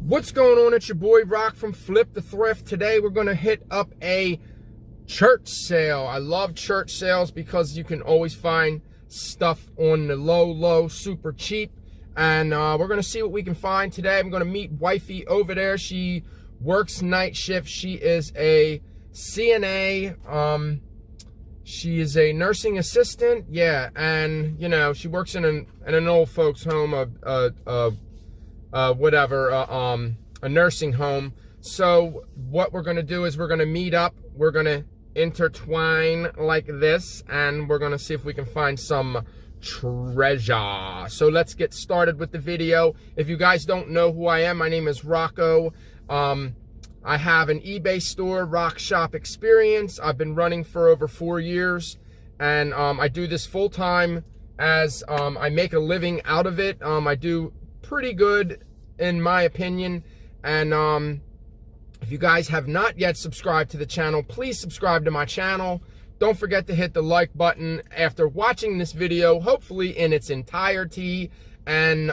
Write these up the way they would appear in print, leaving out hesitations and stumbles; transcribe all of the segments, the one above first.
What's going on? It's your boy Rock from Flip the Thrift. Today we're going to hit up a church sale. I love church sales because you can always find stuff on the low, super cheap. And we're going to see what we can find today. I'm going to meet wifey over there. She works night shift. She is a CNA. She is a nursing assistant. Yeah, and you know, she works in an old folks home, a nursing home. So what we're gonna do is we're gonna meet up, we're gonna intertwine like this, and we're gonna see if we can find some treasure. So let's get started with the video. If you guys don't know who I am, my name is Rocco. I have an eBay store, Rock Shop Experience. I've been running for over 4 years, and I do this full time as I make a living out of it. I do pretty good in my opinion, and if you guys have not yet subscribed to the channel, please subscribe to my channel. Don't forget to hit the like button after watching this video, hopefully in its entirety. And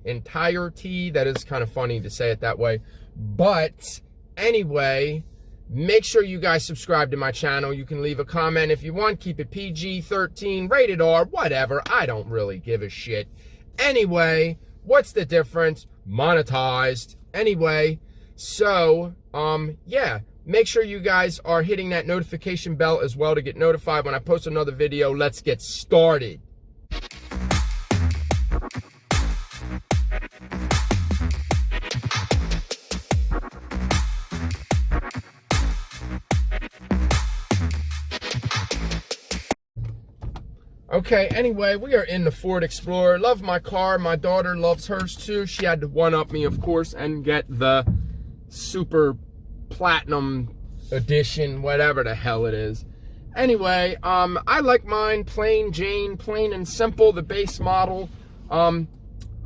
entirety, that is kind of funny to say it that way, but anyway, make sure you guys subscribe to my channel. You can leave a comment if you want, keep it PG-13, rated R, whatever, I don't really give a shit. Anyway, what's the difference? Monetized. Anyway, so yeah, make sure you guys are hitting that notification bell as well to get notified when I post another video. Let's get started. Okay, anyway, we are in the Ford Explorer. Love my car. My daughter loves hers too. She had to one-up me, of course, and get the super platinum edition, whatever the hell it is. Anyway, I like mine plain Jane, plain and simple, the base model. I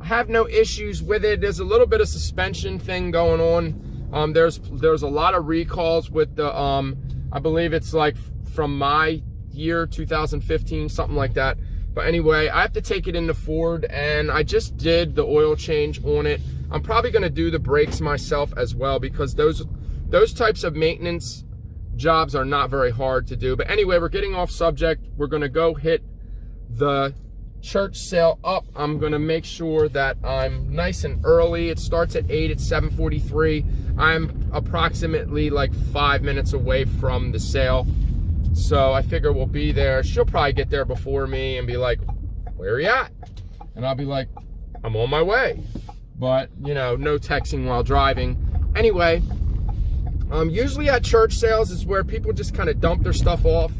have no issues with it. There's a little bit of suspension thing going on. There's a lot of recalls with the, I believe it's like from my year 2015, something like that. But anyway, I have to take it into Ford, and I just did the oil change on it. I'm probably going to do the brakes myself as well, because those types of maintenance jobs are not very hard to do. But anyway, we're getting off subject. We're going to go hit the church sale up. I'm going to make sure that I'm nice and early. It starts at 8, it's 7:43. I'm approximately like 5 minutes away from the sale. So I figure we'll be there. She'll probably get there before me and be like, where are you at? And I'll be like, I'm on my way. But, you know, no texting while driving. Anyway, usually at church sales is where people just kind of dump their stuff off.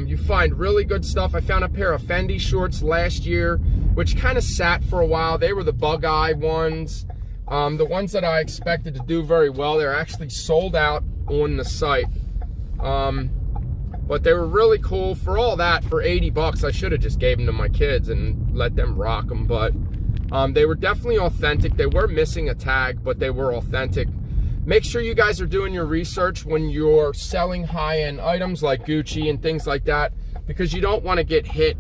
You find really good stuff. I found a pair of Fendi shorts last year, which kind of sat for a while. They were the bug eye ones. The ones that I expected to do very well, they're actually sold out on the site. But they were really cool. For all that, for 80 bucks, I should have just gave them to my kids and let them rock them. But they were definitely authentic. They were missing a tag, but they were authentic. Make sure you guys are doing your research when you're selling high-end items like Gucci and things like that, because you don't want to get hit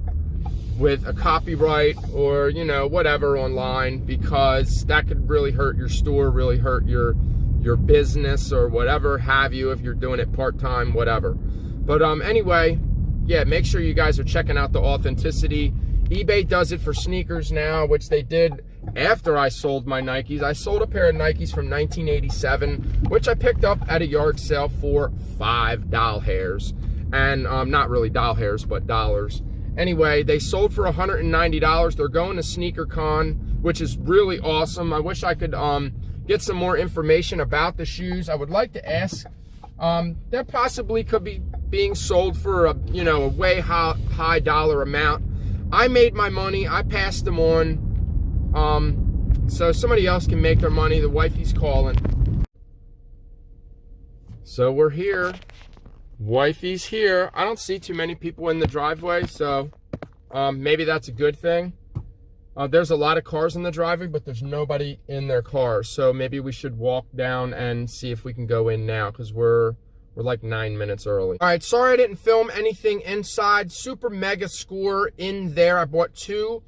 with a copyright or, you know, whatever online, because that could really hurt your store, really hurt your business or whatever have you, if you're doing it part-time, whatever. But anyway, yeah, make sure you guys are checking out the authenticity. eBay does it for sneakers now, which they did after I sold my Nikes. I sold a pair of Nikes from 1987, which I picked up at a yard sale for $5 hairs. And not really doll hairs, but dollars. Anyway, they sold for $190. They're going to Sneaker Con, which is really awesome. I wish I could get some more information about the shoes. I would like to ask. There possibly could be being sold for a, you know, a way high dollar amount. I made my money. I passed them on. So somebody else can make their money. The wifey's calling. So we're here. Wifey's here. I don't see too many people in the driveway, so maybe that's a good thing. There's a lot of cars in the driveway, but there's nobody in their cars. So maybe we should walk down and see if we can go in now, because we're like 9 minutes early. All right, sorry I didn't film anything inside. Super mega score in there. I bought two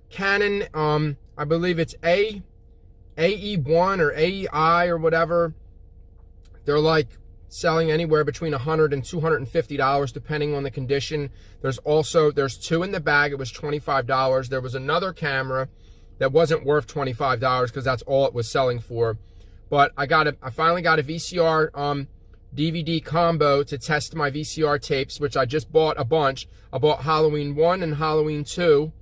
Canon, I believe it's AE1 or AEI or whatever, they're like selling anywhere between $100 and $250 depending on the condition. There's 2 in the bag. It was $25. There was another camera that wasn't worth $25 because that's all it was selling for. But I finally got a VCR DVD combo to test my VCR tapes, which I just bought a bunch. I bought Halloween 1 and Halloween 2.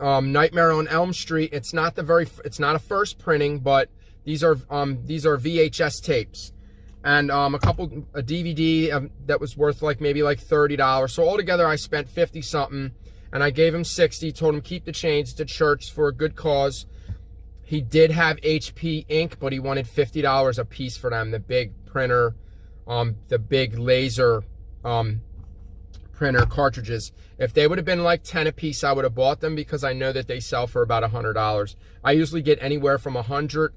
Nightmare on Elm Street. It's not a first printing, but these are VHS tapes, and a DVD that was worth maybe $30. So altogether, I spent 50 something, and I gave him 60. Told him keep the change to church for a good cause. He did have HP ink, but he wanted $50 a piece for them. The big printer, the big laser printer cartridges. If they would have been like 10 a piece, I would have bought them because I know that they sell for about $100. I usually get anywhere from $80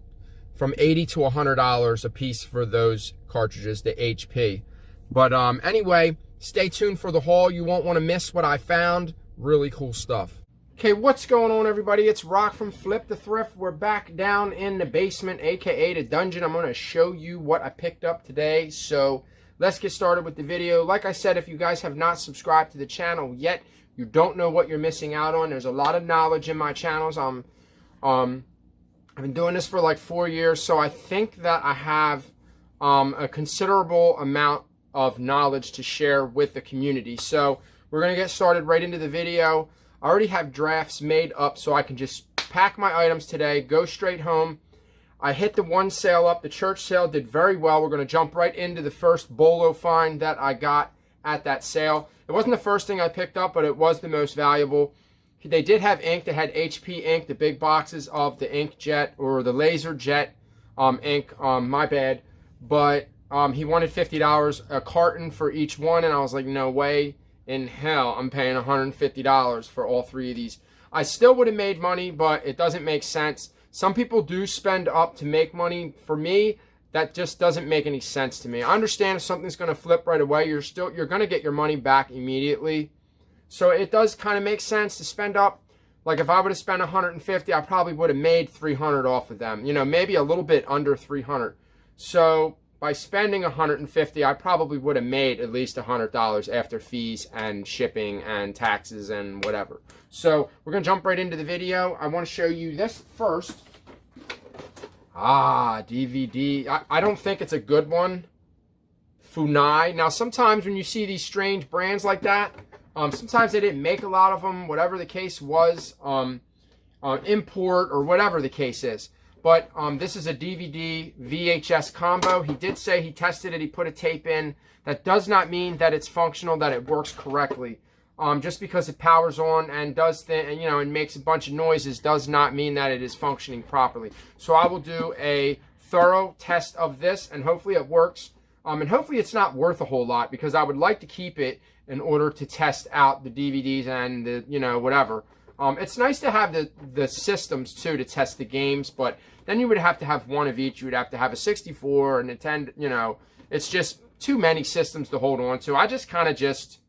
to $100 a piece for those cartridges, the HP. But anyway, stay tuned for the haul. You won't want to miss what I found. Really cool stuff. Okay, what's going on, everybody? It's Rock from Flip the Thrift. We're back down in the basement, aka the dungeon. I'm going to show you what I picked up today. So let's get started with the video. Like I said, if you guys have not subscribed to the channel yet, you don't know what you're missing out on. There's a lot of knowledge in my channels. I've been doing this for like 4 years, so I think that I have a considerable amount of knowledge to share with the community. So we're going to get started right into the video. I already have drafts made up so I can just pack my items today, go straight home. I hit the one sale up. The church sale did very well. We're going to jump right into the first bolo find that I got at that sale. It wasn't the first thing I picked up, but it was the most valuable. They did have ink. They had HP ink, the big boxes of the ink jet or the laser jet ink. My bad. But he wanted $50 a carton for each one, and I was like, no way in hell I'm paying $150 for all 3 of these. I still would have made money, but it doesn't make sense. Some people do spend up to make money. For me, that just doesn't make any sense to me. I understand if something's going to flip right away, you're going to get your money back immediately. So it does kind of make sense to spend up. Like if I would have spent $150, I probably would have made $300 off of them. You know, maybe a little bit under $300. So by spending $150, I probably would have made at least $100 after fees and shipping and taxes and whatever. So we're going to jump right into the video. I want to show you this first. DVD. I don't think it's a good one. Funai. Now, sometimes when you see these strange brands like that, sometimes they didn't make a lot of them, whatever the case was, import or whatever the case is. But this is a DVD VHS combo. He did say he tested it, he put a tape in. That does not mean that it's functional, that it works correctly. Just because it powers on and does and makes a bunch of noises does not mean that it is functioning properly. So I will do a thorough test of this, and hopefully it works. And hopefully it's not worth a whole lot, because I would like to keep it in order to test out the DVDs and the whatever. It's nice to have the systems too to test the games, but then you would have to have one of each. You would have to have a 64, a Nintendo. It's just too many systems to hold on to. I just kind of just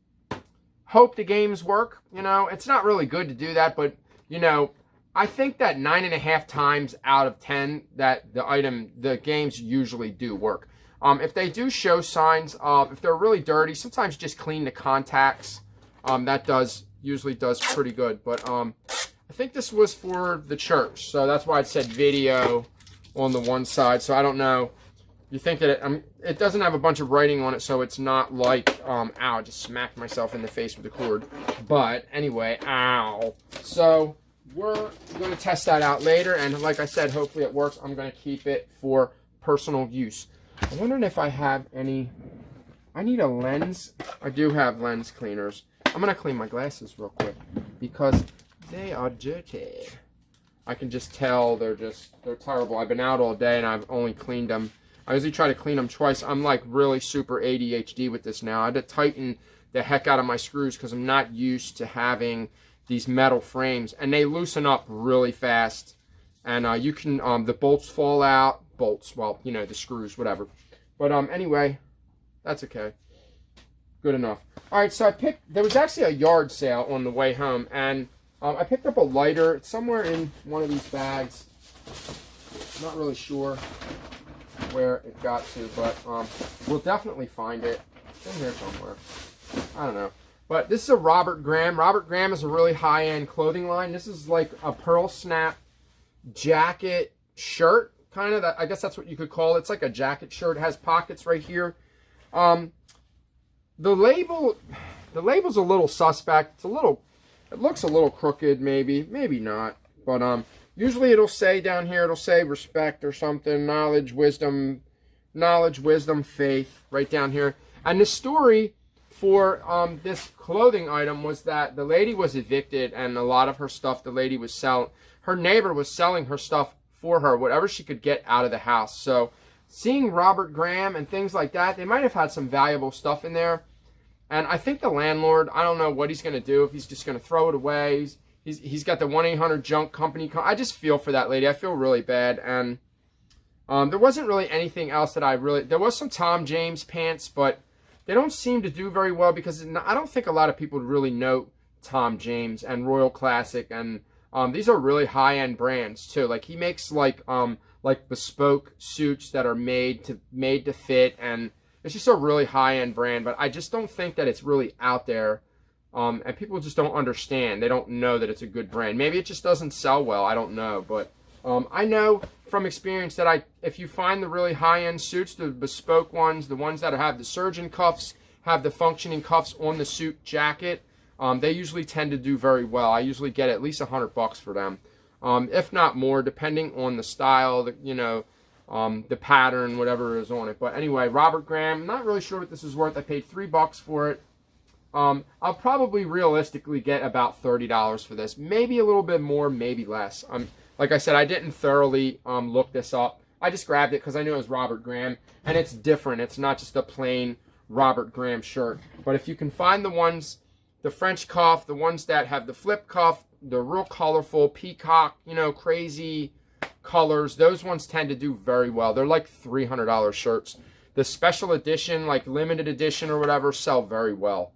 hope the games work. It's not really good to do that, but I think that 9.5 times out of 10 that the games usually do work. If they do show signs of, if they're really dirty, sometimes just clean the contacts. That usually does pretty good. But I think this was for the church, so that's why it said video on the one side. So I don't know. You think that it doesn't have a bunch of writing on it, so it's not like, ow, I just smacked myself in the face with the cord. But anyway, ow. So we're going to test that out later, and like I said, hopefully it works. I'm going to keep it for personal use. I'm wondering if I have any. I need a lens. I do have lens cleaners. I'm going to clean my glasses real quick because they are dirty. I can just tell they're terrible. I've been out all day and I've only cleaned them. I usually try to clean them twice. I'm like really super ADHD with this now. I had to tighten the heck out of my screws because I'm not used to having these metal frames, and they loosen up really fast. And you can, the bolts fall out. Bolts, well, the screws, whatever. But anyway, that's okay. Good enough. All right, so there was actually a yard sale on the way home, and I picked up a lighter. It's somewhere in one of these bags. I'm not really sure where it got to, but we'll definitely find it. It's in here somewhere. I don't know. But this is a Robert Graham. Robert Graham is a really high-end clothing line. This is like a pearl snap jacket shirt, kind of. I guess that's what you could call it. It's like a jacket shirt. It has pockets right here. The label's a little suspect. It looks a little crooked, maybe not. But usually it'll say down here, it'll say respect or something, knowledge, wisdom, faith, right down here. And the story for this clothing item was that the lady was evicted, and a lot of her stuff the lady was selling. Her neighbor was selling her stuff for her, whatever she could get out of the house. So seeing Robert Graham and things like that, they might have had some valuable stuff in there. And I think the landlord, I don't know what he's going to do, if he's just going to throw it away. He's got the 1-800-JUNK company. I just feel for that lady. I feel really bad. And there wasn't really anything else that there was some Tom James pants, but they don't seem to do very well because I don't think a lot of people really know Tom James and Royal Classic. And these are really high-end brands too. Like he makes like bespoke suits that are made to fit, and it's just a really high-end brand. But I just don't think that it's really out there. And people just don't understand. They don't know that it's a good brand. Maybe it just doesn't sell well. I don't know. But I know from experience that if you find the really high-end suits, the bespoke ones, the ones that have the surgeon cuffs, have the functioning cuffs on the suit jacket, they usually tend to do very well. I usually get at least $100 for them, if not more, depending on the style, the pattern, whatever is on it. But anyway, Robert Graham, I'm not really sure what this is worth. I paid $3 for it. I'll probably realistically get about $30 for this. Maybe a little bit more, maybe less. Like I said, I didn't thoroughly look this up. I just grabbed it because I knew it was Robert Graham, and it's different. It's not just a plain Robert Graham shirt. But if you can find the ones, the French cuff, the ones that have the flip cuff, the real colorful peacock, crazy colors, those ones tend to do very well. They're like $300 shirts. The special edition, like limited edition or whatever, sell very well.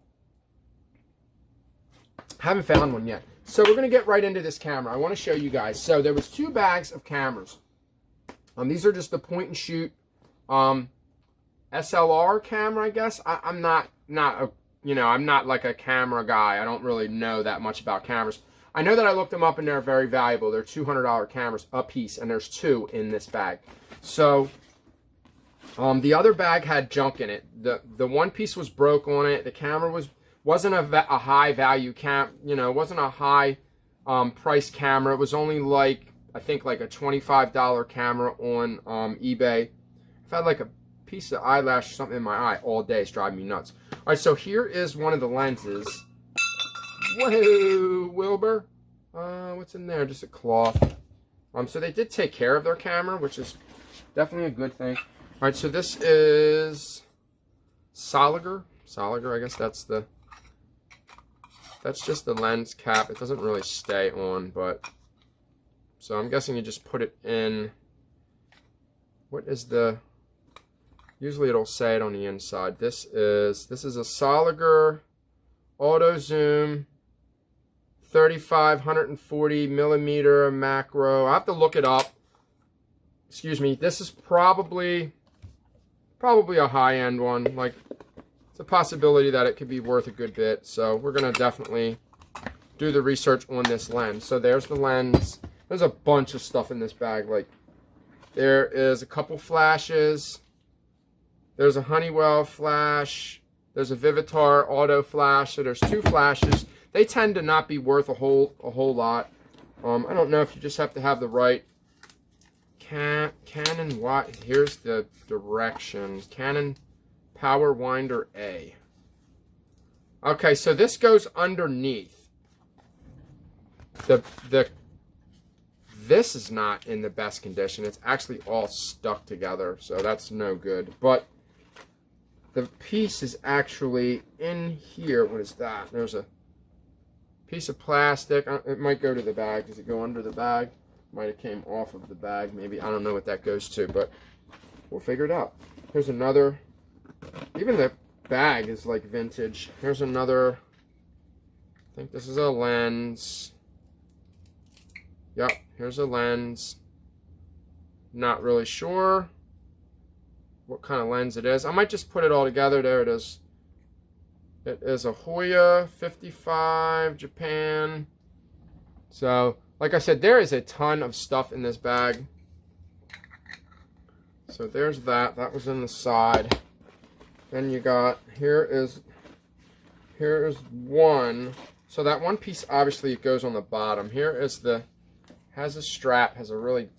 Haven't found one yet. So we're going to get right into this camera. I want to show you guys. So there was 2 bags of cameras. These are just the point and shoot SLR camera, I guess. I'm not I'm not like a camera guy. I don't really know that much about cameras. I know that I looked them up and they're very valuable. They're $200 cameras a piece, and there's 2 in this bag. So the other bag had junk in it. The one piece was broke on it. The camera wasn't a high value wasn't a high price camera. It was only I think like a $25 camera on eBay. I've had like a piece of eyelash or something in my eye all day. It's driving me nuts. All right, so here is one of the lenses. Whoa, Wilbur. What's in there? Just a cloth. So they did take care of their camera, which is definitely a good thing. All right, so this is Soliger. I guess that's just the lens cap. It doesn't really stay on, but so I'm guessing you just put it in. What is usually it'll say it on the inside. This is a Soliger auto zoom 35 140 millimeter macro. I have to look it up. Excuse me. This is probably a high-end one. Like, it's a possibility that it could be worth a good bit. So we're gonna definitely do the research on this lens. So there's the lens. There's a bunch of stuff in this bag. Like, there is a couple flashes. There's a Honeywell flash. There's a Vivitar auto flash. So there's 2 flashes. They tend to not be worth a whole lot. I don't know if you just have to have the right Canon. What? Here's the directions. Canon Power Winder A. Okay, so this goes underneath. This is not in the best condition. It's actually all stuck together, so that's no good. But the piece is actually in here. What is that? There's a piece of plastic. It might go to the bag. Does it go under the bag? Might have came off of the bag. Maybe. I don't know what that goes to, but we'll figure it out. Here's another. Even the bag is like vintage. Here's another. I think this is a lens. Yep, here's a lens. Not really sure what kind of lens it is. I might just put it all together. There it is. It is a Hoya 55 Japan. So, like I said, there is a ton of stuff in this bag. So there's that. That was in the side. Then you got, here is one. So that one piece, obviously, it goes on the bottom. Here is the, has a strap, has a really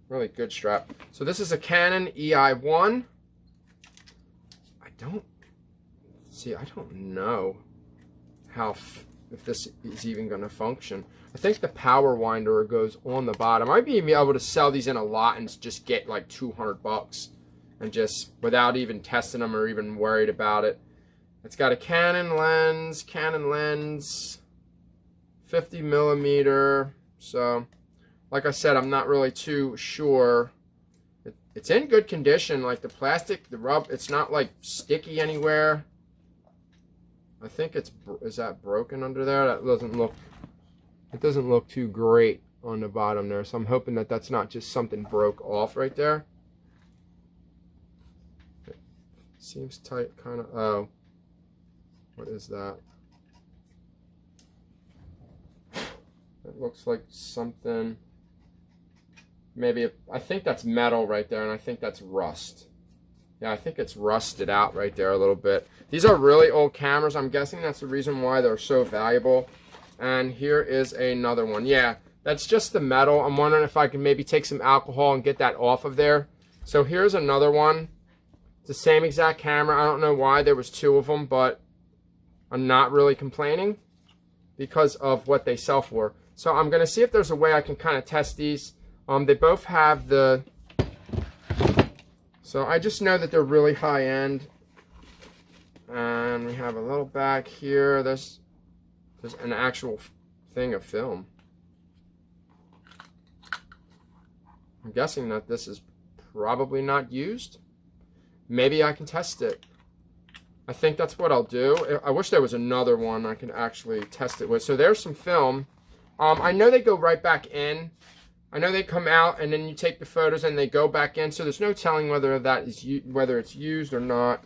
good strap. So this is a Canon EI1. I don't know how, if this is even going to function. I think the power winder goes on the bottom. I might be able to sell these in a lot and just get like 200 bucks and just without even testing them or even worried about it. It's got a Canon lens, 50 millimeter. So, like I said, I'm not really too sure. It's in good condition. Like the plastic, the rub, it's not like sticky anywhere. I think it's, is that broken under there? That doesn't look, it doesn't look too great on the bottom there. So I'm hoping that that's not just something broke off right there. It seems tight, kind of. Oh, what is that? It looks like something, maybe, I think that's metal right there, and I think that's rust. Yeah, I think it's rusted out right there a little bit. These are really old cameras. I'm guessing that's the reason why they're so valuable. And here is another one. Yeah, that's just the metal. I'm wondering if I can maybe take some alcohol and get that off of there. So here's another one. It's the same exact camera. I don't know why there was two of them, but I'm not really complaining because of what they sell for. So I'm going to see if there's a way I can kind of test these. They both have the... So I just know that they're really high end. And we have a little bag here. There's an actual thing of film. I'm guessing that this is probably not used. Maybe I can test it. I think that's what I'll do. I wish there was another one I can actually test it with. So there's some film. I know they go right back in. I know they come out and then you take the photos and they go back in. So there's no telling whether that is whether it's used or not.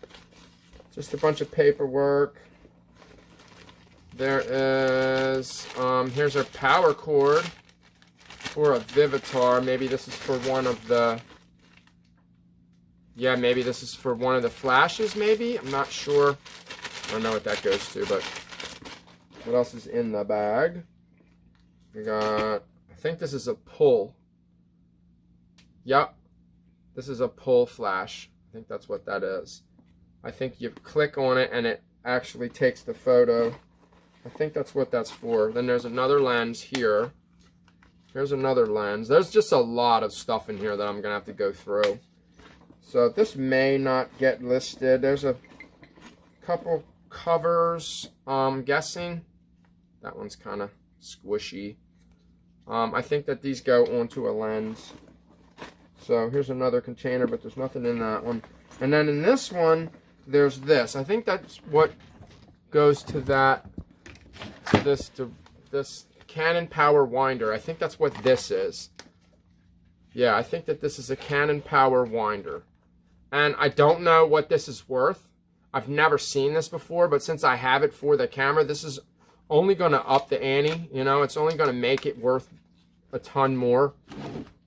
Just a bunch of paperwork. There is, here's our power cord for a Vivitar. Maybe this is for one of the, yeah, maybe this is for one of the flashes, maybe? I'm not sure. I don't know what that goes to, but what else is in the bag? We got, I think this is a pull. Yep, this is a pull flash. I think that's what that is. I think you click on it and it actually takes the photo. I think that's what that's for. Then there's another lens here. Here's another lens. There's just a lot of stuff in here that I'm going to have to go through. So this may not get listed. There's a couple covers, I'm guessing. That one's kind of squishy. I think that these go onto a lens. So here's another container, but there's nothing in that one. And then in this one, there's this. I think that's what goes to that, to this Canon power winder. I think that's what this is. Yeah, I think that this is a Canon power winder. And I don't know what this is worth. I've never seen this before, but since I have it for the camera, this is only going to up the ante. You know, it's only going to make it worth a ton more.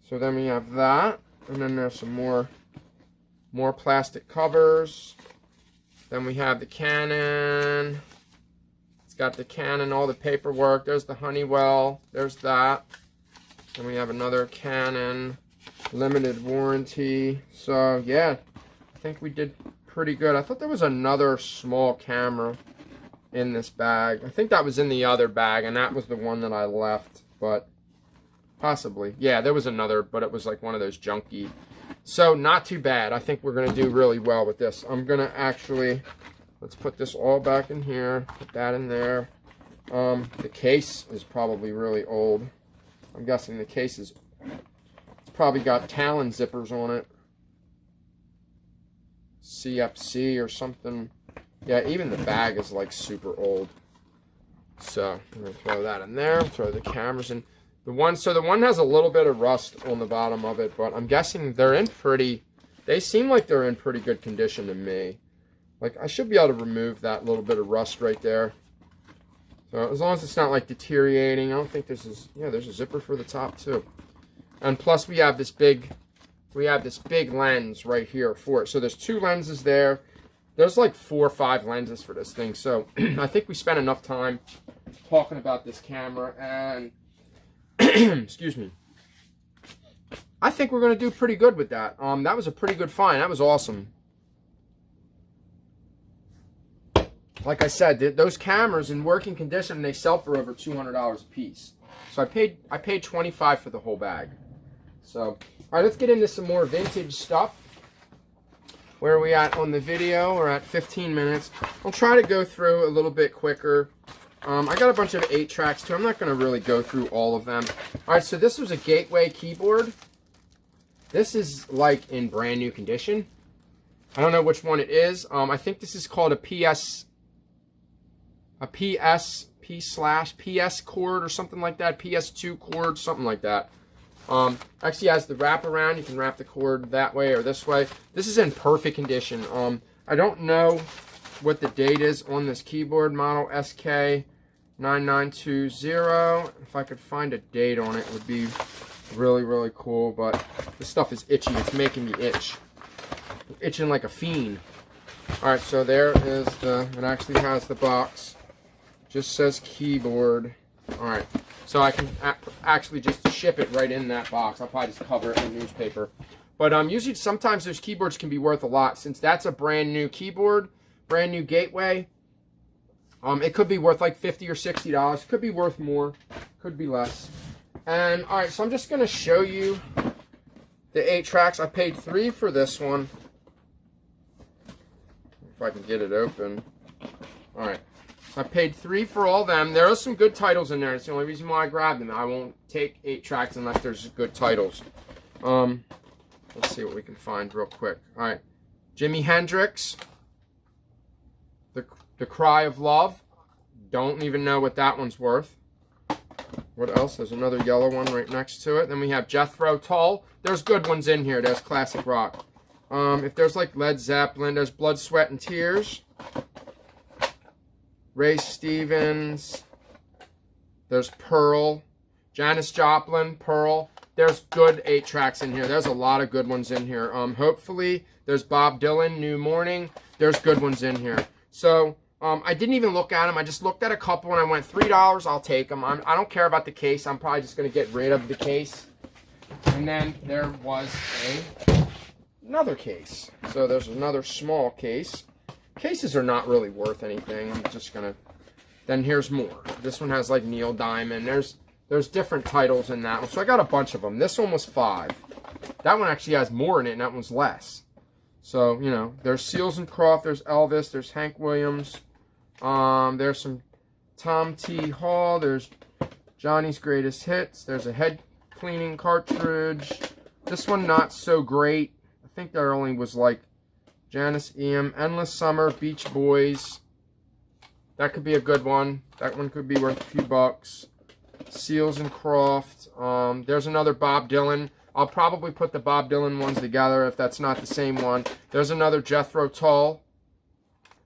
So then we have that. And then there's some more plastic covers. Then we have the Canon. It's got the Canon, all the paperwork. There's the Honeywell. There's that. And we have another Canon limited warranty. So, yeah, I think we did pretty good. I thought there was another small camera in this bag. I think that was in the other bag, and that was the one that I left. But possibly. Yeah, there was another, but it was like one of those junky. So, not too bad. I think we're going to do really well with this. I'm going to actually, let's put this all back in here. Put that in there. The case is probably really old. I'm guessing the case is, it's probably got Talon zippers on it. CFC or something. Yeah, even the bag is like super old. So, I'm going to throw that in there. Throw the cameras in. So the one has a little bit of rust on the bottom of it, but I'm guessing they seem like they're in pretty good condition to me. Like, I should be able to remove that little bit of rust right there. So as long as it's not like deteriorating, I don't think there's a zipper for the top too. And plus we have this big lens right here for it. So there's 2 lenses there. There's like 4 or 5 lenses for this thing. So I think we spent enough time talking about this camera, and excuse me. I think we're gonna do pretty good with that. That was a pretty good find. That was awesome. Like I said, those cameras in working condition, they sell for over $200 a piece. So I paid $25 for the whole bag. So, all right, let's get into some more vintage stuff. Where are we at on the video? We're at 15 minutes. I'll try to go through a little bit quicker. I got a bunch of 8 tracks too. I'm not going to really go through all of them. All right, so this was a Gateway keyboard. This is like in brand new condition. I don't know which one it is. I think this is called a PS cord or something like that. PS2 cord, something like that. Actually has the wrap around. You can wrap the cord that way or this way. This is in perfect condition. I don't know what the date is on this keyboard, model SK9920. If I could find a date on it, it would be really, really cool. But this stuff is itchy. It's making me itch. I'm itching like a fiend. Alright, so there is it actually has the box. Just says keyboard. Alright, so I can actually just ship it right in that box. I'll probably just cover it in newspaper. But usually sometimes those keyboards can be worth a lot. Since that's a brand new keyboard, brand new Gateway, it could be worth like $50 or $60. Could be worth more, could be less. And alright, so I'm just going to show you the 8 tracks. I paid $3 for this one. If I can get it open. Alright. I paid $3 for all them. There are some good titles in there. It's the only reason why I grabbed them. I won't take 8 tracks unless there's good titles. Let's see what we can find real quick. All right, Jimi Hendrix, the Cry of Love. Don't even know what that one's worth. What else? There's another yellow one right next to it. Then we have Jethro Tull. There's good ones in here. There's classic rock. If there's like Led Zeppelin, there's Blood, Sweat, and Tears. Ray Stevens, there's Pearl, Janis Joplin, Pearl. There's good 8 tracks in here. There's a lot of good ones in here. Hopefully, there's Bob Dylan, New Morning. There's good ones in here. So, I didn't even look at them. I just looked at a couple and I went, $3, I'll take them. I don't care about the case. I'm probably just going to get rid of the case. And then there was another case. So, there's another small case. Cases are not really worth anything. I'm just gonna. Then here's more. This one has like Neil Diamond. There's different titles in that one. So I got a bunch of them. This one was $5. That one actually has more in it, and that one's less. So you know, there's Seals and Croft. There's Elvis. There's Hank Williams. There's some Tom T. Hall. There's Johnny's Greatest Hits. There's a head cleaning cartridge. This one not so great. I think there only was like Janice E.M., Endless Summer, Beach Boys. That could be a good one. That one could be worth a few bucks. Seals and Croft. There's another Bob Dylan. I'll probably put the Bob Dylan ones together if that's not the same one. There's another Jethro Tull.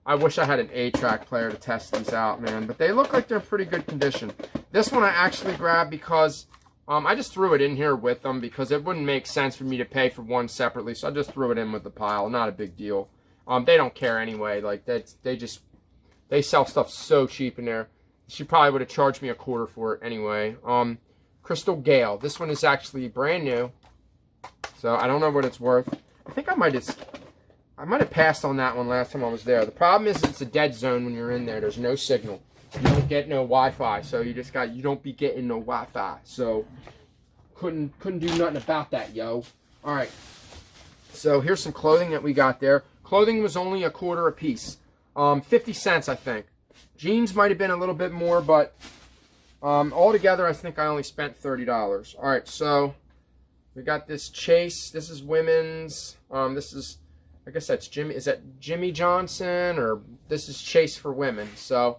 I wish I had an 8-track player to test these out, man. But they look like they're in pretty good condition. This one I actually grabbed because I just threw it in here with them because it wouldn't make sense for me to pay for one separately. So I just threw it in with the pile. Not a big deal. They don't care anyway. Like they sell stuff so cheap in there. She probably would have charged me $25 for it anyway. Crystal Gale. This one is actually brand new. So I don't know what it's worth. I think I might have passed on that one last time I was there. The problem is it's a dead zone when you're in there. There's no signal. You don't get no Wi-Fi, so you don't be getting no Wi-Fi. So couldn't do nothing about that, yo. All right. So here's some clothing that we got there. Clothing was only $0.25 a piece. 50 cents, I think. Jeans might have been a little bit more, but altogether, I think I only spent $30. All right, so we got this Chase. This is women's. This is, I guess that's Jimmy. Is that Jimmy Johnson, or this is Chase for women? So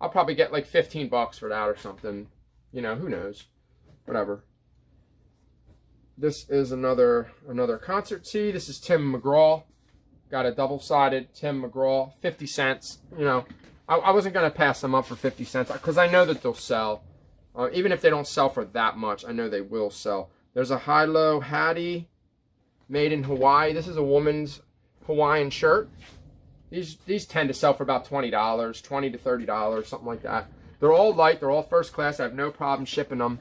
I'll probably get like $15 for that or something. You know, who knows? whatever. This is another concert tee. This is Tim McGraw. Got a double-sided Tim McGraw, 50 cents. You know, I wasn't going to pass them up for 50 cents because I know that they'll sell. Even if they don't sell for that much, I know they will sell. There's a high-low Hattie made in Hawaii. This is a woman's Hawaiian shirt. These tend to sell for about $20, $20 to $30, something like that. They're all light. They're all first class. I have no problem shipping them.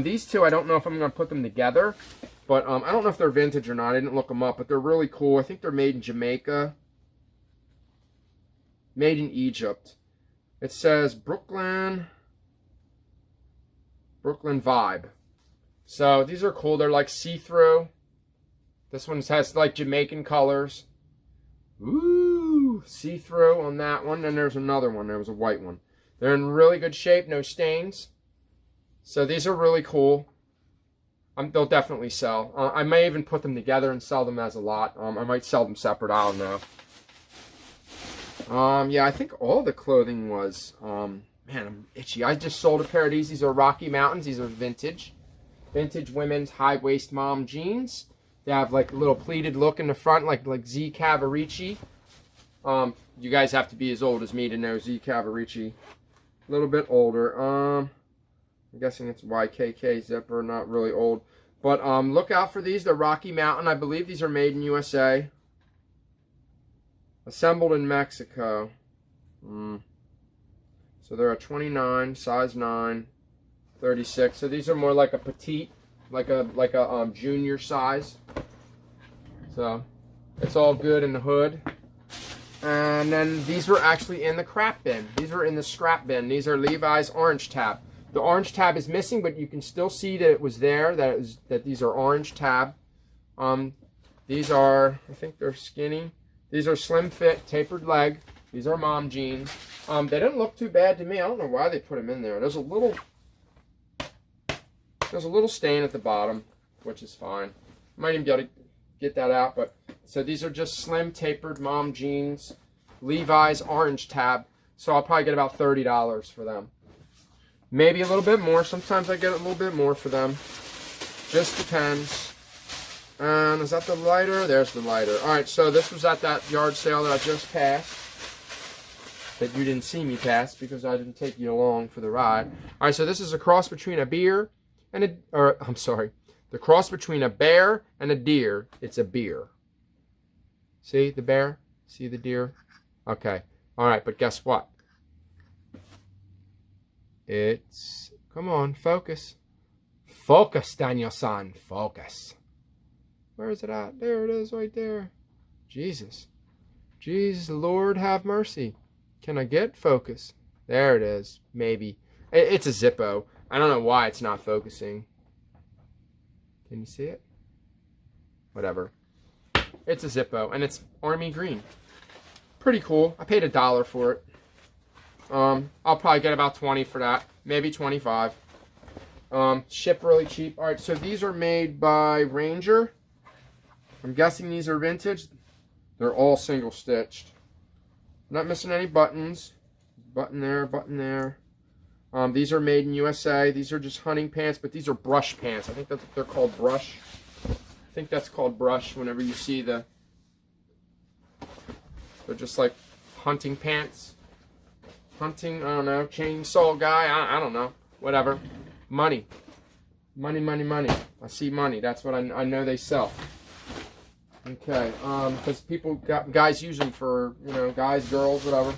These two, I don't know if I'm going to put them together, but I don't know if they're vintage or not. I didn't look them up, but they're really cool. I think they're made in Jamaica. Made in Egypt. It says Brooklyn Vibe. So these are cool. They're like see-through. This one has like Jamaican colors. Ooh, see-through on that one. And there's another one. There was a white one. They're in really good shape, no stains. So these are really cool. They'll definitely sell. I may even put them together and sell them as a lot. I might sell them separate. I don't know. Yeah, I think all the clothing was... man, I'm itchy. I just sold a pair of these. These are Rocky Mountains. These are vintage. Vintage women's high-waist mom jeans. They have like a little pleated look in the front, like Z Cavaricci. You guys have to be as old as me to know Z Cavaricci. A little bit older. I'm guessing it's YKK zipper, not really old. But look out for these. They're Rocky Mountain. I believe these are made in USA. Assembled in Mexico. So they're a 29, size 9, 36. So these are more like a petite, like a junior size. So it's all good in the hood. And then these were actually in the crap bin. These were in the scrap bin. These are Levi's orange tab. The orange tab is missing, but you can still see that it was there. That these are orange tab. These are, I think they're skinny. These are slim fit, tapered leg. These are mom jeans. They didn't look too bad to me. I don't know why they put them in there. There's a little stain at the bottom, which is fine. Might even be able to get that out. But so these are just slim, tapered mom jeans. Levi's orange tab. So I'll probably get about $30 for them. Maybe a little bit more. Sometimes I get a little bit more for them. Just depends. And is that the lighter? There's the lighter. Alright, so this was at that yard sale that I just passed. That you didn't see me pass because I didn't take you along for the ride. Alright, so this is a cross between a beer and a... I'm sorry. The cross between a bear and a deer. It's a beer. See the bear? See the deer? Okay. Alright, but guess what? It's... Come on, focus. Focus, Daniel-san. Focus. Where is it at? There it is, right there. Jesus. Jesus, Lord, have mercy. Can I get focus? There it is. Maybe. It's a Zippo. I don't know why it's not focusing. Can you see it? Whatever. It's a Zippo, and it's army green. Pretty cool. I paid $1 for it. I'll probably get about 20 for that. Maybe 25. Ship really cheap. Alright, so these are made by Ranger. I'm guessing these are vintage. They're all single stitched. Not missing any buttons. Button there, button there. These are made in USA. These are just hunting pants, but these are brush pants. I think that's what they're called, brush. I think that's called brush whenever you see the... They're just like hunting pants. Hunting, I don't know, chainsaw guy, I don't know. Whatever. Money. Money, money, money. I see money. That's what I know they sell. Okay, because guys use them for, you know, guys, girls, whatever.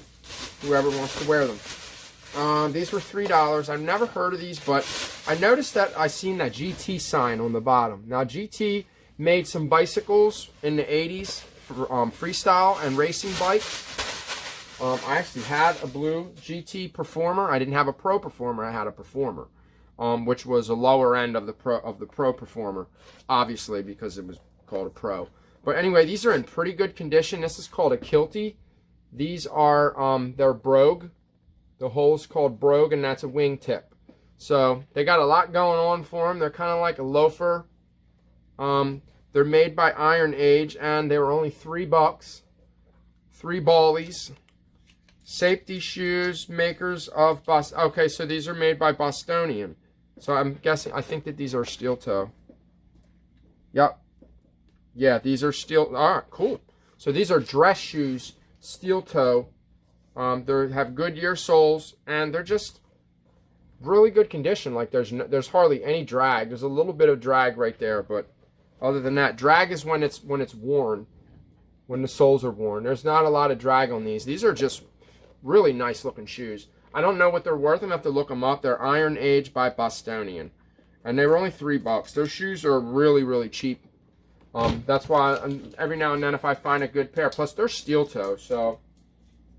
Whoever wants to wear them. These were $3. I've never heard of these, but I noticed that I seen that GT sign on the bottom. Now, GT made some bicycles in the 80s for freestyle and racing bikes. I actually had a blue GT Performer. I didn't have a Pro Performer. I had a Performer, which was a lower end of the Pro Performer, obviously, because it was called a Pro. But anyway, these are in pretty good condition. This is called a Kilty. These are, they're Brogue. The hole's called Brogue, and that's a wingtip. So they got a lot going on for them. They're kind of like a loafer. They're made by Iron Age, and they were only $3. 3 ballies. Safety shoes, makers of Okay, so these are made by Bostonian. So I'm guessing, I think that these are steel toe. Yep. Yeah, these are steel. All right, cool. So these are dress shoes, steel toe. They have Goodyear soles, and they're just really good condition. Like there's hardly any drag. There's a little bit of drag right there, but other than that, drag is when it's worn, when the soles are worn. There's not a lot of drag on these. These are just really nice looking shoes. I don't know what they're worth. I'm gonna have to look them up. They're Iron Age by Bostonian, and they were only $3. Those shoes are really, really cheap. That's why every now and then if I find a good pair, plus they're steel toe, so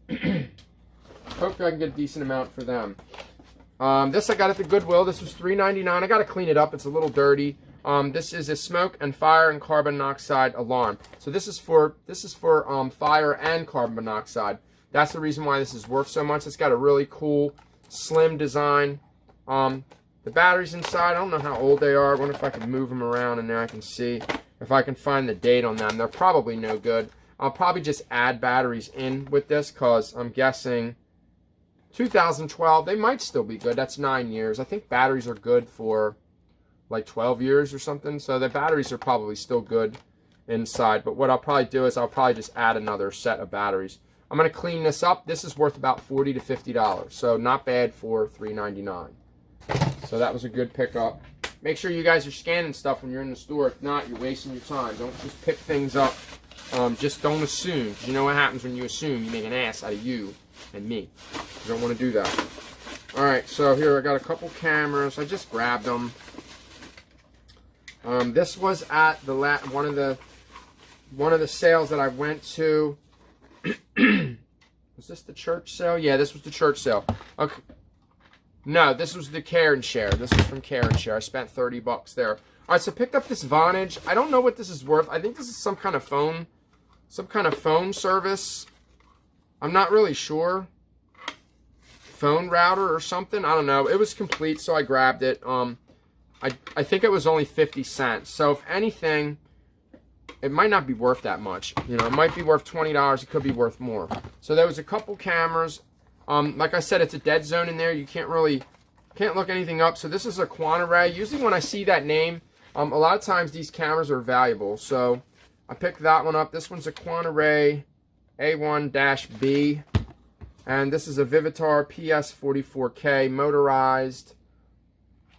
hopefully I can get a decent amount for them. This I got at the Goodwill. This was $3.99. I got to clean it up. It's a little dirty. This is a smoke and fire and carbon monoxide alarm. So this is for fire and carbon monoxide. That's the reason why this is worth so much. It's got a really cool, slim design. The batteries inside, I don't know how old they are. I wonder if I can move them around and there I can see if I can find the date on them. They're probably no good. I'll probably just add batteries in with this because I'm guessing 2012, they might still be good. That's 9 years. I think batteries are good for like 12 years or something. So the batteries are probably still good inside. But what I'll probably do is I'll probably just add another set of batteries. I'm going to clean this up. This is worth about $40 to $50. So not bad for $3.99. So that was a good pickup. Make sure you guys are scanning stuff when you're in the store. If not, you're wasting your time. Don't just pick things up. Just don't assume. You know what happens when you assume? You make an ass out of you and me. You don't want to do that. Alright, so here I got a couple cameras. I just grabbed them. This was at the one of the sales that I went to. Was this the church sale? Yeah, this was the church sale. Okay. No, this was the Care and Share. This was from Care and Share. I spent $30 there. Alright, so picked up this Vonage. I don't know what this is worth. I think this is some kind of phone service. I'm not really sure. Phone router or something. I don't know. It was complete, so I grabbed it. I think it was only 50 cents. So if anything, it might not be worth that much. You know, it might be worth $20. It could be worth more. So there was a couple cameras. Like I said, it's a dead zone in there. You can't look anything up. So this is a Quantaray. Usually when I see that name, a lot of times these cameras are valuable. So I picked that one up. This one's a Quantaray A1-B. And this is a Vivitar PS44K motorized.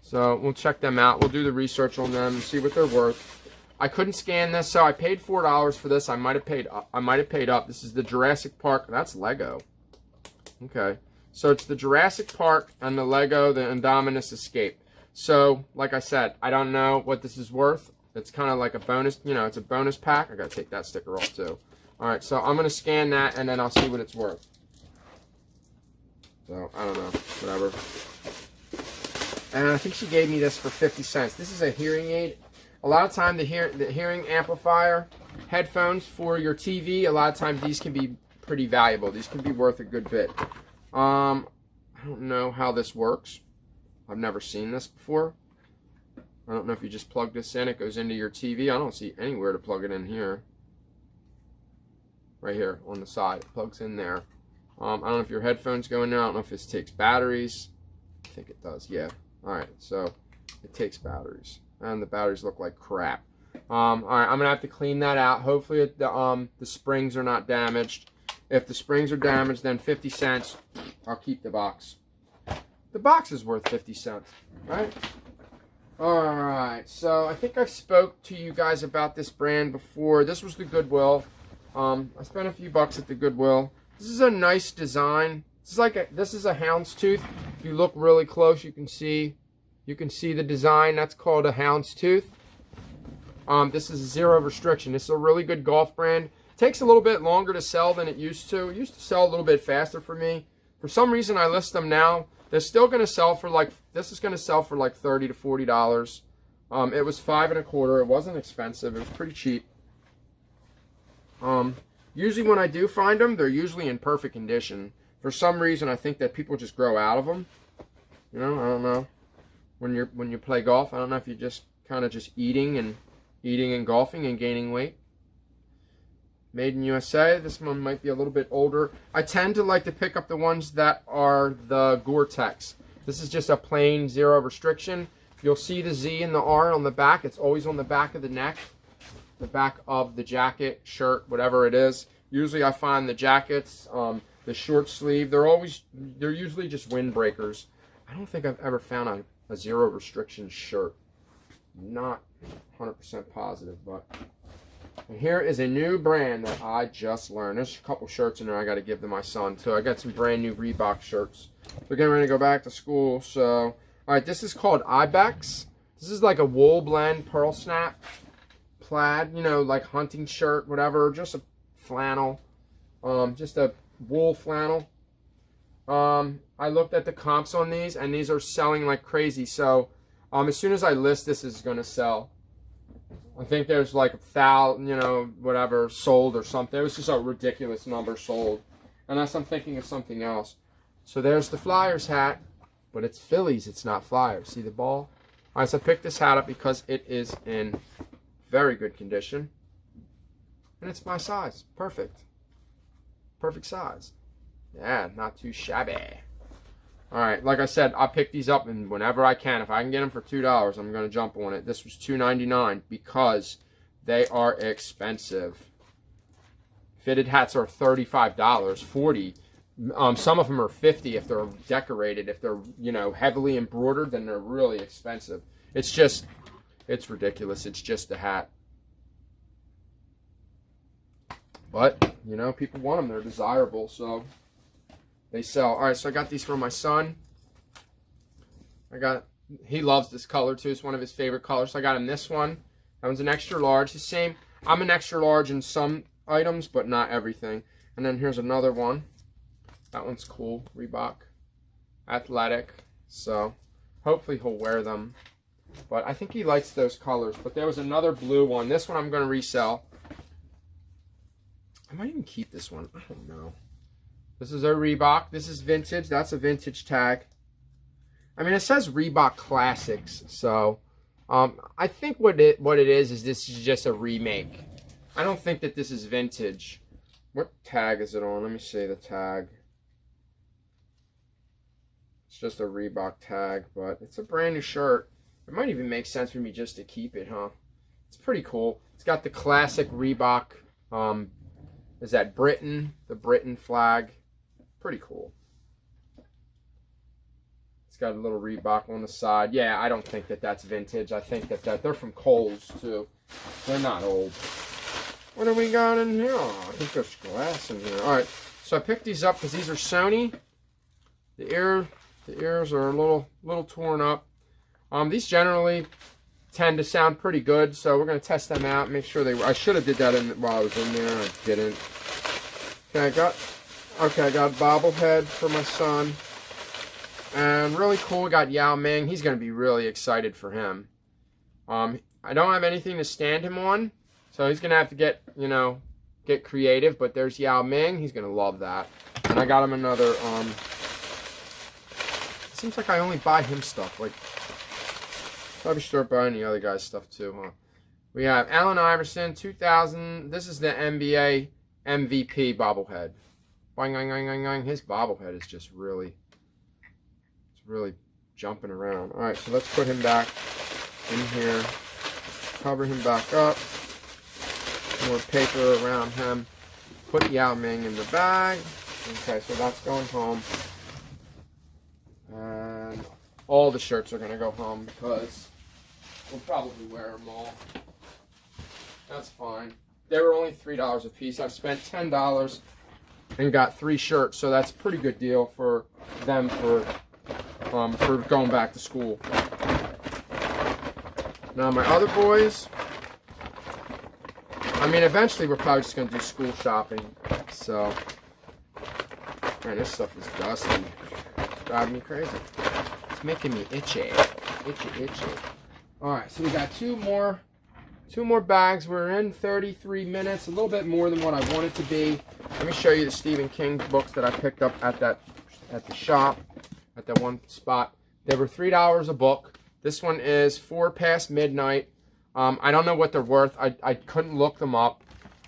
So we'll check them out. We'll do the research on them and see what they're worth. I couldn't scan this, so I paid $4 for this. I might have paid up. This is the Jurassic Park. That's Lego. Okay. So it's the Jurassic Park and the Lego, the Indominus Escape. So, like I said, I don't know what this is worth. It's kind of like a bonus, you know, it's a bonus pack. I got to take that sticker off too. All right, so I'm going to scan that and then I'll see what it's worth. So, I don't know, whatever. And I think she gave me this for 50 cents. This is a hearing aid. A lot of time the hearing amplifier headphones for your TV, a lot of times these can be pretty valuable. These can be worth a good bit. I don't know how this works. I've never seen this before. I don't know if you just plug this in, it goes into your TV. I don't see anywhere to plug it in here. Right here on the side, it plugs in there. I don't know if your headphones go in there. I don't know if this takes batteries. I think it does, yeah. Alright, so it takes batteries. And the batteries look like crap. Alright, I'm going to have to clean that out. Hopefully the springs are not damaged. If the springs are damaged, then 50 cents. I'll keep the box. The box is worth 50 cents, right? Alright, so I think I've spoke to you guys about this brand before. This was the Goodwill. I spent a few bucks at the Goodwill. This is a nice design. This is a houndstooth. If you look really close, you can see the design. That's called a houndstooth. This is Zero Restriction. This is a really good golf brand. It takes a little bit longer to sell than it used to. It used to sell a little bit faster for me. For some reason, I list them now. They're still going to sell for like, this is going to sell for like $30 to $40. It was $5 1/4. It wasn't expensive. It was pretty cheap. Usually when I do find them, they're usually in perfect condition. For some reason, I think that people just grow out of them. You know, I don't know. When you play golf, I don't know if you're just kind of just eating and golfing and gaining weight. Made in USA. This one might be a little bit older. I tend to like to pick up the ones that are the Gore-Tex. This is just a plain zero restriction. You'll see the Z and the R on the back. It's always on the back of the neck, the back of the jacket, shirt, whatever it is. Usually I find the jackets, the short sleeve, they're usually just windbreakers. I don't think I've ever found a zero restriction shirt. Not 100% positive, but. And here is a new brand that I just learned. There's a couple shirts in there I got to give to my son too. I got some brand new Reebok shirts. We're getting ready to go back to school, so. Alright, this is called Ibex. This is like a wool blend, pearl snap, plaid, you know, like hunting shirt, whatever. Just a flannel. Just a wool flannel. I looked at the comps on these, and these are selling like crazy. So, as soon as I list, this is going to sell. I think there's like 1,000, you know, whatever, sold or something. It was just a ridiculous number sold. Unless I'm thinking of something else. So there's the Flyers hat. But it's Phillies, it's not Flyers. See the ball? Alright, so I picked this hat up because it is in very good condition. And it's my size. Perfect. Perfect size. Yeah, not too shabby. Alright, like I said, I pick these up and whenever I can. If I can get them for $2, I'm going to jump on it. This was $2.99 because they are expensive. Fitted hats are $35, $40. Some of them are $50 if they're decorated. If they're, you know, heavily embroidered, then they're really expensive. It's ridiculous. It's just a hat. But, you know, people want them. They're desirable, so they sell. All right, so I got these for my son. He loves this color, too. It's one of his favorite colors. So I got him this one. That one's an extra large. The same. I'm an extra large in some items, but not everything. And then here's another one. That one's cool, Reebok, athletic, so hopefully he'll wear them. But I think he likes those colors. But there was another blue one. This one I'm going to resell. I might even keep this one. I don't know. This is a Reebok. This is vintage. That's a vintage tag. I mean, it says Reebok Classics, so I think what it is this is just a remake. I don't think that this is vintage. What tag is it on? Let me see the tag. It's just a Reebok tag, but it's a brand new shirt. It might even make sense for me just to keep it, huh? It's pretty cool. It's got the classic Reebok, is that Britain? The Britain flag. Pretty cool. It's got a little Reebok on the side. Yeah, I don't think that that's vintage. I think that they're from Kohl's, too. They're not old. What do we got in here? Oh, I think there's glass in here. All right, so I picked these up because these are Sony. The ears are a little torn up. These generally tend to sound pretty good, so we're going to test them out, make sure I should have did that while I was in there. I didn't. Okay, I got a bobblehead for my son. And really cool, we got Yao Ming. He's going to be really excited for him. I don't have anything to stand him on, so he's going to have to get creative, but there's Yao Ming. He's going to love that. And I got him another, seems like I only buy him stuff. Like, probably start buying the other guy's stuff too, huh? We have Allen Iverson, 2000. This is the NBA MVP bobblehead. Boing, boing, boing, boing, boing. His bobblehead is just really jumping around. All right, so let's put him back in here. Cover him back up. More paper around him. Put Yao Ming in the bag. Okay, so that's going home. And all the shirts are going to go home because we'll probably wear them all. That's fine. They were only $3 a piece. I've spent $10 and got 3 shirts, so that's a pretty good deal for them for going back to school. Now my other boys, I mean, eventually we're probably just going to do school shopping. So, man, this stuff is dusty. It's driving me crazy. It's making me itchy. Itchy. Alright, so we got two more bags. We're in 33 minutes, a little bit more than what I want it to be. Let me show you the Stephen King books that I picked up at the shop, at that one spot. They were $3 a book. This one is 4 past midnight. I don't know what they're worth. I couldn't look them up.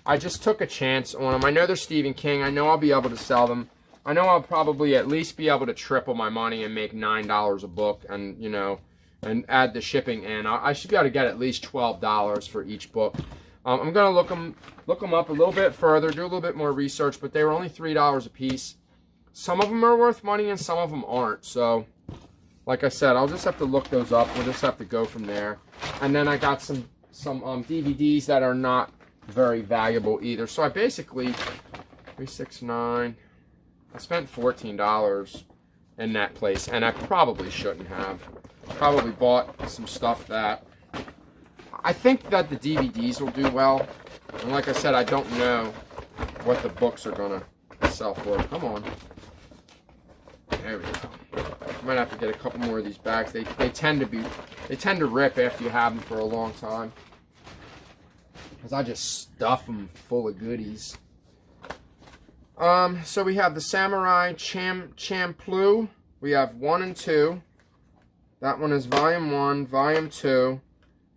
I just took a chance on them. I know they're Stephen King. I know I'll be able to sell them. I know I'll probably at least be able to triple my money and make $9 a book, and you know, and add the shipping in. I should be able to get at least $12 for each book. I'm gonna look them up a little bit further, do a little bit more research, but they were only $3 a piece. Some of them are worth money and some of them aren't. So, like I said, I'll just have to look those up. We'll just have to go from there. And then I got some DVDs that are not very valuable either. So I basically, 369. I spent $14 in that place, and I probably shouldn't have. Probably bought some stuff that I think that the DVDs will do well. And like I said, I don't know what the books are gonna sell for. Come on. There we go. Might have to get a couple more of these bags. They tend to rip after you have them for a long time. Because I just stuff them full of goodies. So we have the Samurai Champloo. We have 1 and 2. That one is Volume 1, Volume 2.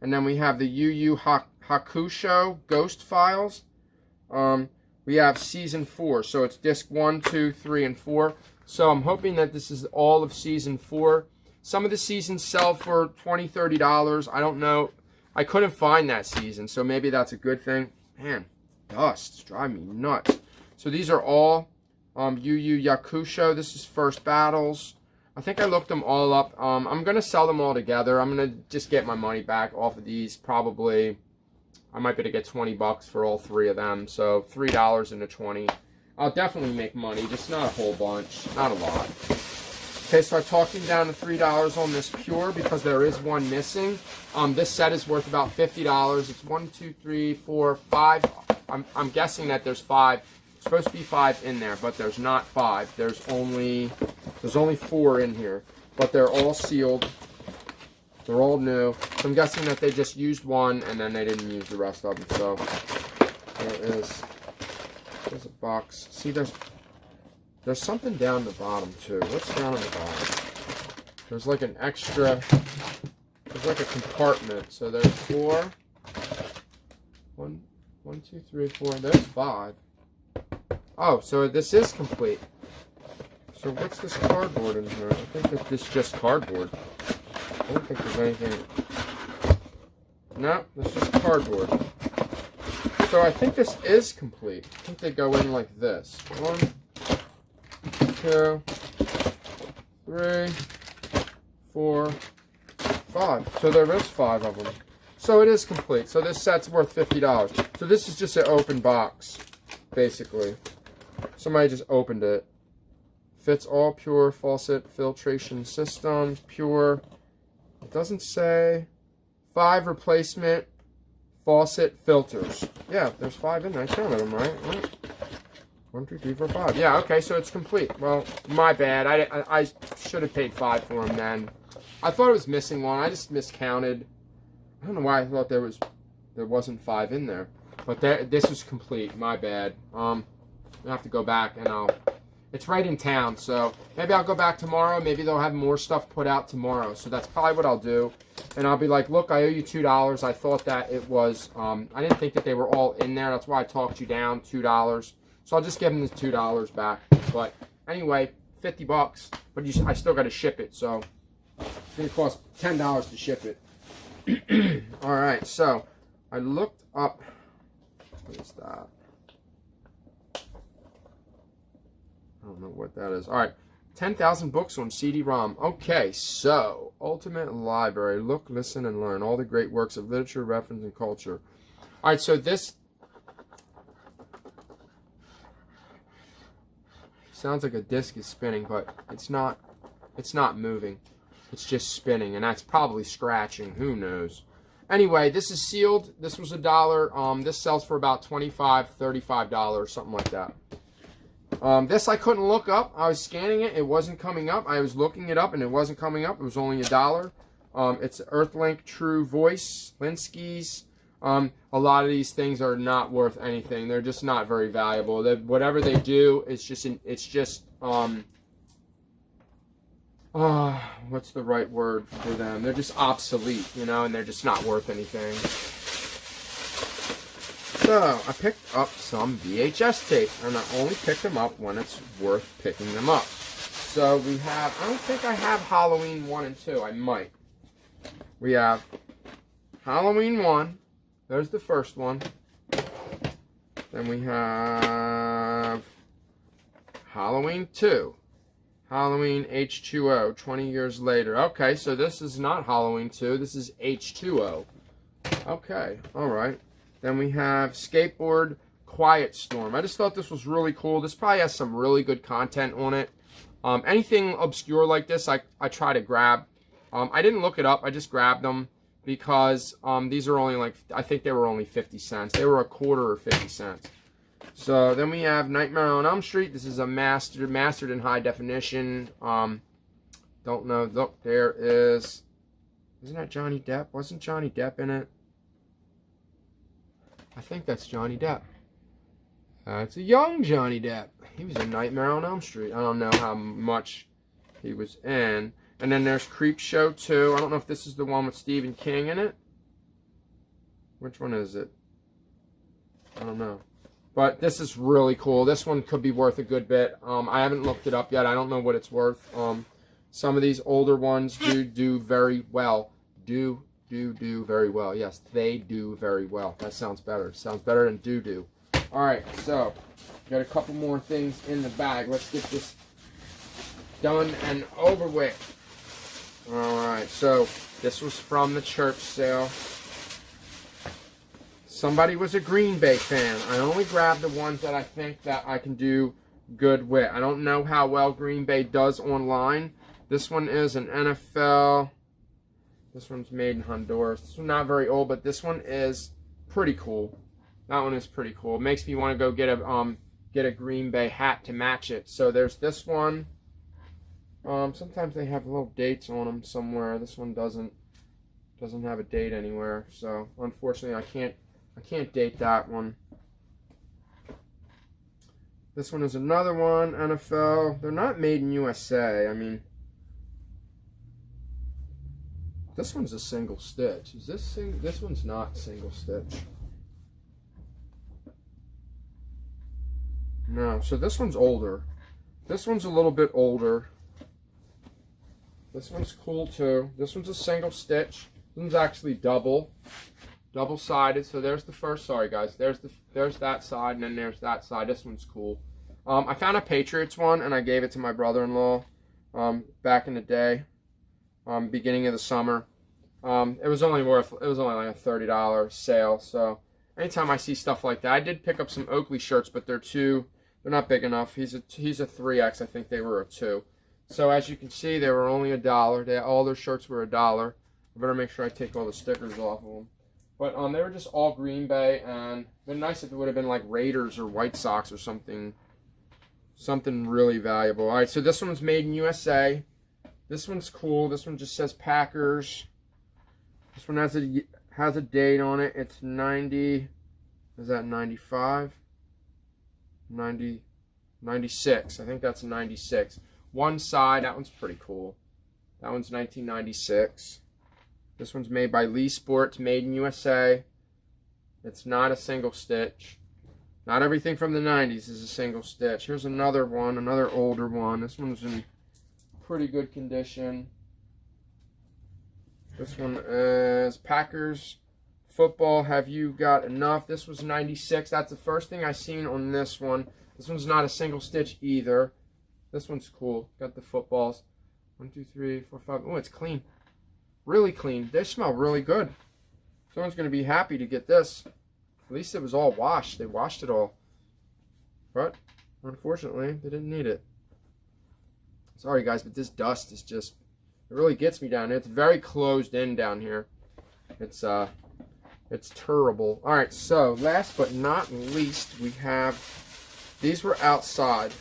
And then we have the Yu Yu Hakusho Ghost Files. We have Season 4. So it's Disc 1, 2, 3, and 4. So I'm hoping that this is all of Season 4. Some of the seasons sell for $20, $30. I don't know. I couldn't find that season, so maybe that's a good thing. Man, dust. It's driving me nuts. So these are all Yu Yu Yakusho. This is First Battles. I think I looked them all up. I'm going to sell them all together. I'm going to just get my money back off of these. Probably, I might be able to get 20 bucks for all 3 of them. So $3 into 20. I'll definitely make money, just not a whole bunch. Not a lot. Okay, so I talked him down to $3 on this Pure because there is one missing. This set is worth about $50. It's 1, 2, 3, 4, 5. I'm guessing that there's 5. There's supposed to be 5 in there, but there's not 5. There's only 4 in here, but they're all sealed. They're all new. So I'm guessing that they just used one and then they didn't use the rest of them. So there's a box. See, there's something down the bottom too. What's down on the bottom? There's like an extra. There's like a compartment. So there's 4. 1, 2, 3, 4. There's 5. Oh, so this is complete. So what's this cardboard in here? I think that this is just cardboard. I don't think there's anything. No, it's just cardboard. So I think this is complete. I think they go in like this. 1, 2, 3, 4, 5. So there is 5 of them. So it is complete. So this set's worth $50. So this is just an open box, basically. Somebody just opened it. Fits all Pure faucet filtration systems. Pure. It doesn't say. 5 replacement faucet filters. Yeah, there's 5 in there. I counted them, right? 1, 2, 3, 4, 5. Yeah, okay, so it's complete. Well, my bad. I should have paid 5 for them then. I thought it was missing one. I just miscounted. I don't know why I thought there wasn't 5 in there. But this was complete. My bad. I have to go back and it's right in town, so maybe I'll go back tomorrow. Maybe they'll have more stuff put out tomorrow. So that's probably what I'll do. And I'll be like, look, I owe you $2. I thought that it was, I didn't think that they were all in there. That's why I talked you down $2. So I'll just give them the $2 back. But anyway, 50 bucks. But I still got to ship it, so it's going to cost $10 to ship it. All right, so I looked up, what is that? I don't know what that is. All right, 10,000 books on CD-ROM. Okay, so Ultimate Library. Look, listen, and learn. All the great works of literature, reference, and culture. All right, so this sounds like a disc is spinning, but it's not. It's not moving. It's just spinning, and that's probably scratching. Who knows? Anyway, this is sealed. This was $1. This sells for about $25, $35, something like that. This I couldn't look up. I was scanning it. It wasn't coming up. I was looking it up, and it wasn't coming up. It was only $1. It's Earthlink True Voice, Linsky's. A lot of these things are not worth anything. They're just not very valuable. Whatever they do, it's just what's the right word for them? They're just obsolete, you know, and they're just not worth anything. So, I picked up some VHS tape, and I only pick them up when it's worth picking them up. So, we have, I don't think I have Halloween 1 and 2. I might. We have Halloween 1. There's the first one. Then we have Halloween 2. Halloween H2O, 20 years later. Okay, so this is not Halloween 2. This is H2O. Okay, alright. Then we have Skateboard Quiet Storm. I just thought this was really cool. This probably has some really good content on it. Anything obscure like this, I try to grab. I didn't look it up. I just grabbed them because these are only like, I think they were only 50 cents. They were a quarter or 50 cents. So then we have Nightmare on Elm Street. This is a mastered in high definition. Don't know. Look, there is. Isn't that Johnny Depp? Wasn't Johnny Depp in it? I think that's Johnny Depp. It's a young Johnny Depp. He was in Nightmare on Elm Street. I don't know how much he was in. And then there's Creep Show 2. I don't know if this is the one with Stephen King in it. Which one is it? I don't know. But this is really cool. This one could be worth a good bit. I haven't looked it up yet. I don't know what it's worth. Some of these older ones do very well. Do very well. Yes, they do very well. That sounds better. Sounds better than do. Alright, so got a couple more things in the bag. Let's get this done and over with. Alright, so this was from the church sale. Somebody was a Green Bay fan. I only grabbed the ones that I think that I can do good with. I don't know how well Green Bay does online. This one is an NFL. This one's made in Honduras. This one's not very old, but this one is pretty cool. That one is pretty cool. It makes me want to go get a Green Bay hat to match it. So there's this one. Sometimes they have little dates on them somewhere. This one doesn't have a date anywhere. So unfortunately, I can't date that one. This one is another one, NFL. They're not made in USA. I mean, this one's a single stitch. Is this this one's not single stitch. No, so this one's older. This one's a little bit older. This one's cool too. This one's a single stitch. This one's actually double-sided. So there's the first. Sorry guys. There's that side, and then there's that side. This one's cool. I found a Patriots one, and I gave it to my brother-in-law back in the day, beginning of the summer. It was only like a $30 sale. So anytime I see stuff like that, I did pick up some Oakley shirts, but they're not big enough. He's a 3X. I think they were a 2. So as you can see, they were only $1. All their shirts were $1. I better make sure I take all the stickers off of them. But they were just all Green Bay, and it'd been nice if it would have been like Raiders or White Sox or something really valuable. All right, so this one's made in USA. This one's cool. This one just says Packers. This one has a date on it. It's 90. Is that 95? 90, 96. I think that's 96. One side, that one's pretty cool. That one's 1996. This one's made by Lee Sports, made in USA. It's not a single stitch. Not everything from the 90s is a single stitch. Here's another one, another older one. This one's in pretty good condition. This one is Packers Football. Have you got enough? This was 96. That's the first thing I seen on this one. This one's not a single stitch either. This one's cool. Got the footballs. 1, 2, 3, 4, 5. Oh, it's clean. Really clean. They smell really good. Someone's going to be happy to get this. At least it was all washed. They washed it all. But, unfortunately, they didn't need it. Sorry, guys, but this dust is just... It really gets me down here. It's very closed in down here. It's terrible. Alright, so, last but not least, we have... These were outside,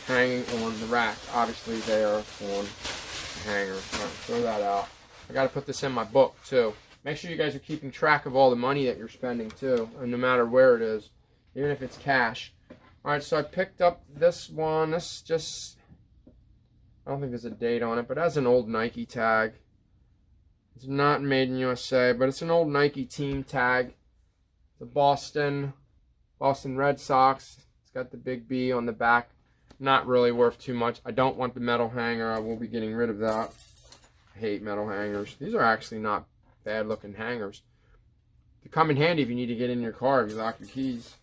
hanging on the rack. Obviously, they are on the hanger. Alright, throw that out. I got to put this in my book, too. Make sure you guys are keeping track of all the money that you're spending, too. And no matter where it is. Even if it's cash. Alright, so I picked up this one. This just... I don't think there's a date on it, but it has an old Nike tag. It's not made in USA, but it's an old Nike team tag. The Boston Red Sox. It's got the big B on the back. Not really worth too much. I don't want the metal hanger. I will be getting rid of that. I hate metal hangers. These are actually not bad looking hangers. They come in handy if you need to get in your car, if you lock your keys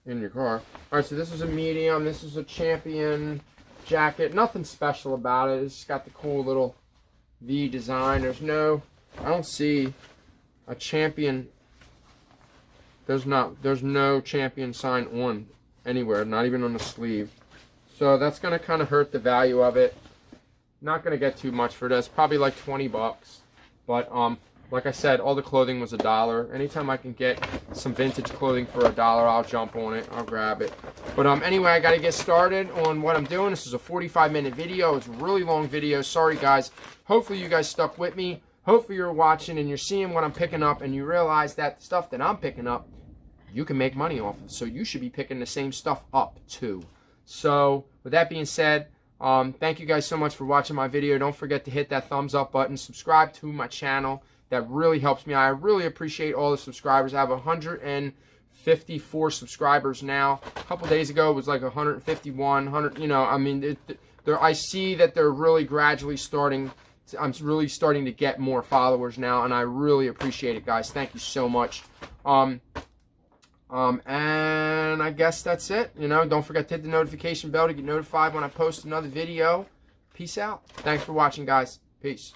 in your car. Alright, so this is a medium. This is a Champion jacket. Nothing special about it. It's got the cool little V design. I don't see a Champion. There's no Champion sign on anywhere, not even on the sleeve. So that's going to kind of hurt the value of it. Not going to get too much for this. Probably like 20 bucks. But like I said, all the clothing was $1. Anytime I can get some vintage clothing for $1, I'll jump on it. I'll grab it. But anyway, I got to get started on what I'm doing. This is a 45-minute video. It's a really long video. Sorry, guys. Hopefully you guys stuck with me. Hopefully you're watching and you're seeing what I'm picking up and you realize that the stuff that I'm picking up, you can make money off of. So you should be picking the same stuff up too. So with that being said, thank you guys so much for watching my video. Don't forget to hit that thumbs up button. Subscribe to my channel. That really helps me. I really appreciate all the subscribers. I have 154 subscribers now. A couple days ago it was like 151, 100. You know, I mean, I see that they're really gradually starting. I'm really starting to get more followers now, and I really appreciate it, guys. Thank you so much. And I guess that's it. You know, don't forget to hit the notification bell to get notified when I post another video. Peace out. Thanks for watching, guys. Peace.